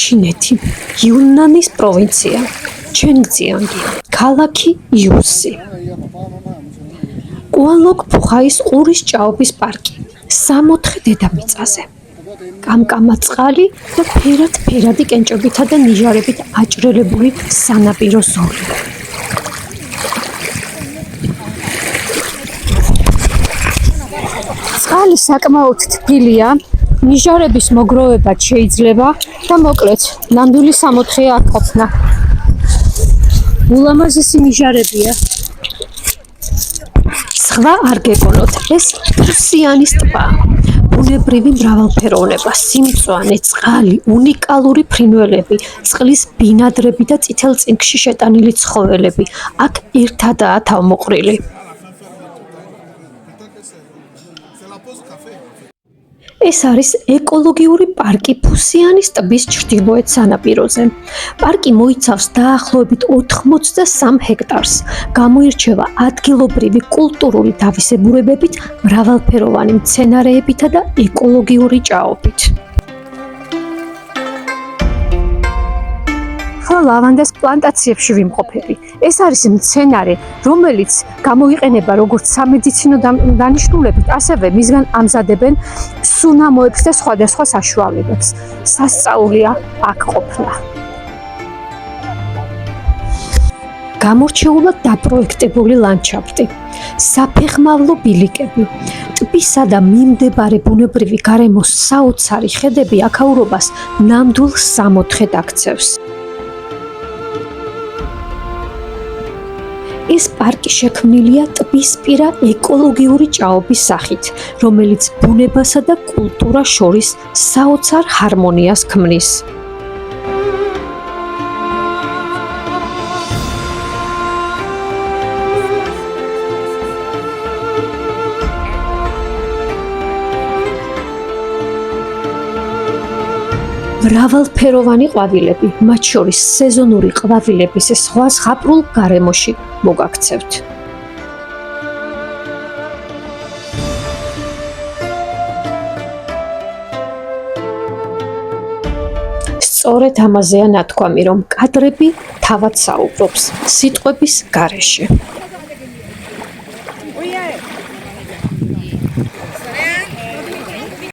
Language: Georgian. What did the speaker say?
ჩინეთი, იუნანის პროვინცია, ჩენგძიანგი, ქალაქი იუსი. კუანლოკ-ფუხაის ყურის ჭაობის პარკი, 64 დედამიწაზე. კამკამა წყალი და ფერად-ფერადი კენჭებითა და ნიჟარებით აჭრელებული სანაპირო ზოლი. წყალი საკმაოდ თბილია, ნიჟარების მოგროვებაც შეიძლება და მოკლედ ნამდვილი სამოთხეა აქ ყოფნა. ულამაზესი ნიჟარებია. სხვა არ გეკონოთ, ეს ფუსიანის ტბა. ბუნებრივი მრავალფეროვნება, სიმწვანე, წყალი, უნიკალური ფრინველები, წყლის ბინადრები და წითელ წინგში შეტანილი ცხოველები. აქ ერთადაა თავმოყრილი. ეს არის ეკოლოგიური პარკი ფუსიანის ტბის ჩრდილოეთ სანაპიროზე. პარკი მოიცავს დაახლოებით 83 ჰექტარს. გამოირჩევა ადგილობრივი კულტურული თავისებურებებით, მრავალფეროვანი მცენარეებითა და ეკოლოგიური ჭაობით. ლავანდას პლანტაციებში ვიმყოფები. ეს არის მცენარე, რომელიც გამოიყენება როგორც სამედიცინო დანიშნულებით, ასევე მისგან ამზადებენ სუნამოებს და სხვადასხვა საშუალებებს. სასწაულია აქ ყოფნა. გამორჩეულად დაპროექტებული ლანდშაფტი, საფეხმავლო ბილიკები, ტბისა და მიმდებარე ბუნებრივი გარემოს საოცარი ხედები აქაურობას ნამდვილ სამოთხედ აქცევს. ეს პარკი შექმნილია ტბისპირა ეკოლოგიური ჭაობის სახით, რომელიც ბუნებასა და კულტურას შორის საოცარ ჰარმონიას ქმნის. მრავალფეროვანი ყვავილები, მათ შორის სეზონური ყვავილების სხვა ზღაპრულ გარემოში მოგაქცევთ. სწორედ ამაზეა ნათქვამი, რომ კადრები თავად საუბრობს სიტყვების გარეშე.